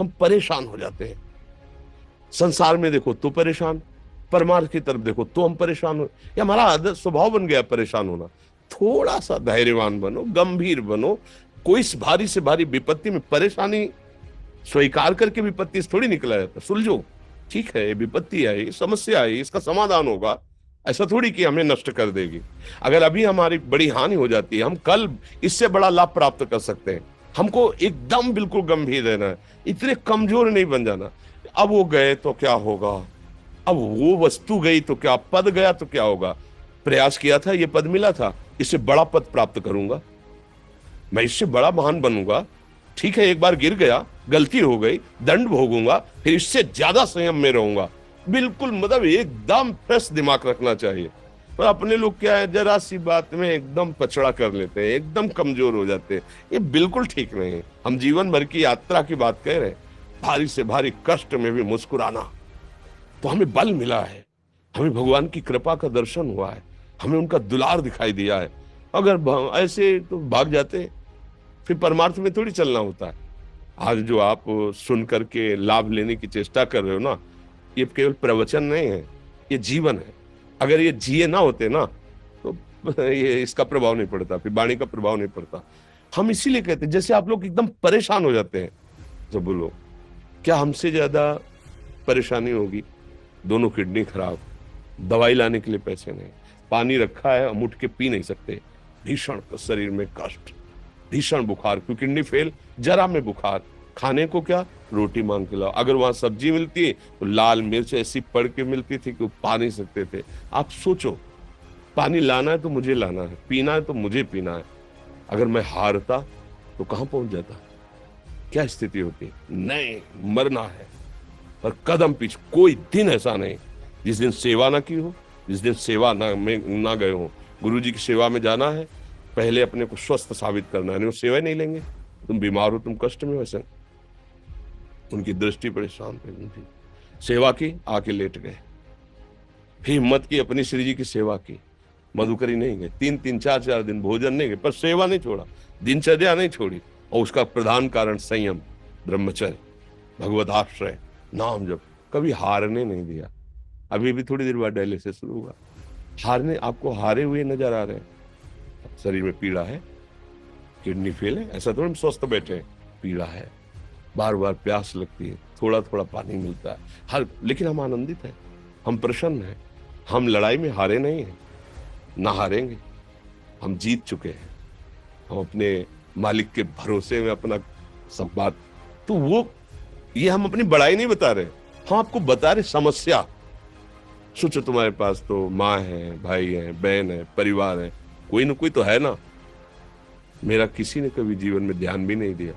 हम परेशान हो जाते हैं। संसार में देखो तो परेशान, परमार्थ की तरफ देखो तो हम परेशान हो। ये हमारा आदत स्वभाव बन गया परेशान होना। थोड़ा सा धैर्यवान बनो, गंभीर बनो। कोई इस भारी से भारी विपत्ति में परेशानी स्वीकार करके विपत्ति से थोड़ी निकला जाता। सुलझो, ठीक है ये विपत्ति आई, समस्या आई, इसका समाधान होगा। ऐसा थोड़ी कि हमें नष्ट कर देगी। अगर अभी हमारी बड़ी हानि हो जाती है, हम कल इससे बड़ा लाभ प्राप्त कर सकते हैं। हमको एकदम बिल्कुल गंभीर रहना है, इतने कमजोर नहीं बन जाना। अब वो गए तो क्या होगा, अब वो वस्तु गई तो क्या, पद गया तो क्या होगा। प्रयास किया था, ये पद मिला था, इससे बड़ा पद प्राप्त करूंगा, मैं इससे बड़ा महान बनूंगा। ठीक है एक बार गिर गया, गलती हो गई, दंड भोगूंगा, फिर इससे ज्यादा संयम में रहूंगा। बिल्कुल मतलब एकदम फ्रेश दिमाग रखना चाहिए। पर अपने लोग क्या है, जरा सी बात में एकदम पचड़ा कर लेते हैं, एकदम कमजोर हो जाते हैं। ये बिल्कुल ठीक नहीं है। हम जीवन भर की यात्रा की बात कह रहे हैं, भारी से भारी कष्ट में भी मुस्कुराना, तो हमें बल मिला है, हमें भगवान की कृपा का दर्शन हुआ है, हमें उनका दुलार दिखाई दिया है। अगर ऐसे तो भाग जाते, फिर परमार्थ में थोड़ी चलना होता है। आज जो आप सुन करके लाभ लेने की चेष्टा कर रहे हो ना, ये केवल प्रवचन नहीं है, ये जीवन है। अगर ये जिए ना होते ना तो ये इसका प्रभाव नहीं पड़ता, फिर वाणी का प्रभाव नहीं पड़ता। हम इसीलिए कहते हैं, जैसे आप लोग एकदम परेशान हो जाते हैं, तो बोलो क्या हमसे ज्यादा परेशानी होगी। दोनों किडनी खराब, दवाई लाने के लिए पैसे नहीं, पानी रखा है हम उठ के पी नहीं सकते, भीषण शरीर में कष्ट, भीषण बुखार, क्योंकि किडनी फेल, जरा में बुखार, खाने को क्या, रोटी मांग के लाओ। अगर वहां सब्जी मिलती है तो लाल मिर्च ऐसी पड़ के मिलती थी कि वो पा नहीं सकते थे। आप सोचो, पानी लाना है तो मुझे लाना है, पीना है तो मुझे पीना है। अगर मैं हारता तो कहां पहुंच जाता, क्या स्थिति होती। नहीं, मरना है, पर कदम पीछे। कोई दिन ऐसा नहीं जिस दिन सेवा ना की हो, जिस दिन सेवा ना गए हो। गुरु जी की सेवा में जाना है, पहले अपने को स्वस्थ साबित करना है, नहीं वो सेवा नहीं लेंगे। तुम बीमार हो, तुम कष्ट में, वैसे उनकी दृष्टि परेशान थी, सेवा की, आके लेट गए। फिर हिम्मत की, अपनी श्री जी की सेवा की, मधुकरी नहीं गए, 3-3 4-4 दिन भोजन नहीं गए, पर सेवा नहीं छोड़ा, दिनचर्या नहीं छोड़ी। और उसका प्रधान कारण संयम, ब्रह्मचर्य, भगवदाश्रय, नाम जप, कभी हारने नहीं दिया। अभी भी थोड़ी देर बाद डायलिसिस शुरू हुआ। हारने, आपको हारे हुए नजर आ रहे हैं, शरीर में पीड़ा है, किडनी फेल है, ऐसा तो हम स्वस्थ बैठे हैं, पीड़ा है, बार बार प्यास लगती है, थोड़ा थोड़ा पानी मिलता है हर, लेकिन हम आनंदित हैं, हम प्रसन्न हैं। हम लड़ाई में हारे नहीं हैं, ना हारेंगे, हम जीत चुके हैं। हम अपने मालिक के भरोसे में अपना सब बात, तो वो, ये हम अपनी बड़ाई नहीं बता रहे, हम आपको बता रहे समस्या। सोचो तुम्हारे पास तो माँ है, भाई है, बहन है, परिवार है, कोई ना कोई तो है ना। मेरा किसी ने कभी जीवन में ध्यान भी नहीं दिया।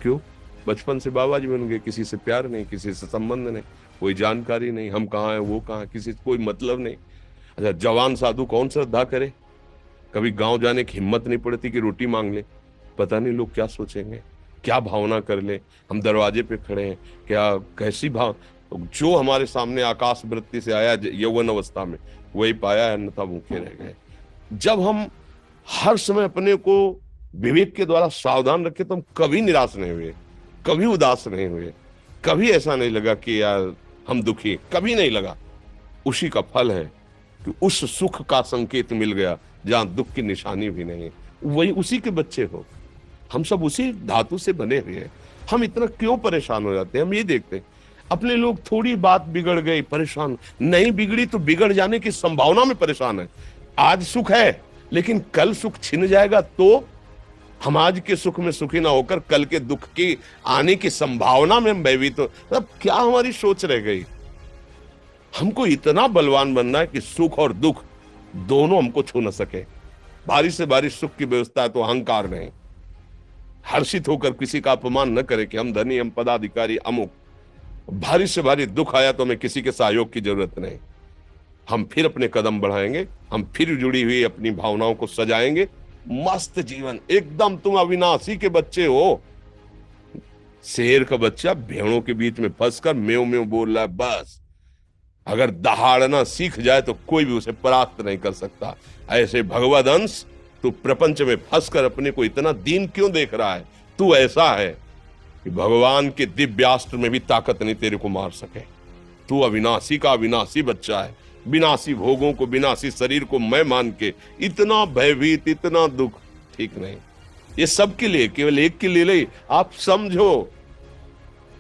क्यों? बचपन से बाबा जी बन गए, किसी से प्यार नहीं, किसी से संबंध नहीं, कोई जानकारी नहीं, हम कहाँ हैं वो कहाँ, किसी से कोई मतलब नहीं। अच्छा, जवान साधु कौन श्रद्धा करे, कभी गांव जाने की हिम्मत नहीं पड़ती कि रोटी मांग ले। पता नहीं लोग क्या सोचेंगे, क्या भावना कर ले। हम दरवाजे पे खड़े हैं, क्या कैसी भाव, जो हमारे सामने आकाश वृत्ति से आया यौवन अवस्था में, वही पाया, अन्यथा भूखे रह गए। जब हम हर समय अपने को विवेक के द्वारा सावधान रखे, तो हम कभी निराश नहीं हुए, कभी उदास नहीं हुए, कभी ऐसा नहीं लगा कि यार हम दुखी, कभी नहीं लगा। उसी का फल है कि उस सुख का संकेत मिल गया जहां दुख की निशानी भी नहीं। वही उसी के बच्चे हो, हम सब उसी धातु से बने हुए हैं। हम इतना क्यों परेशान हो जाते हैं, हम ये देखते हैं। अपने लोग थोड़ी बात बिगड़ गई परेशान, नहीं बिगड़ी तो बिगड़ जाने की संभावना में परेशान है। आज सुख है लेकिन कल सुख छिन जाएगा, तो हम आज के सुख में सुखी ना होकर कल के दुख की आने की संभावना में हम भयभीत हो। मतलब क्या हमारी सोच रह गई। हमको इतना बलवान बनना है कि सुख और दुख दोनों हमको छू न सके। भारी से भारी सुख की व्यवस्था है तो अहंकार नहीं, हर्षित होकर किसी का अपमान न करे कि हम धनी, हम पदाधिकारी, अमुक। भारी से भारी दुख आया तो हमें किसी के सहयोग की जरूरत नहीं, हम फिर अपने कदम बढ़ाएंगे, हम फिर जुड़ी हुई अपनी भावनाओं को सजाएंगे। मस्त जीवन एकदम। तुम अविनाशी के बच्चे हो। शेर का बच्चा भेड़ों के बीच में फंसकर म्यों म्यों बोल रहा है, बस अगर दहाड़ना सीख जाए तो कोई भी उसे परास्त नहीं कर सकता। ऐसे भगवद अंश, तू प्रपंच में फंसकर अपने को इतना दीन क्यों देख रहा है? तू ऐसा है, कि भगवान के दिव्यास्त्र में भी ताकत नहीं तेरे को मार सके। तू अविनाशी का अविनाशी बच्चा है। विनाशी भोगों को, विनाशी शरीर को मैं मान के इतना भयभीत, इतना दुख, ठीक नहीं। ये सबके लिए, केवल एक के लिए नहीं। आप समझो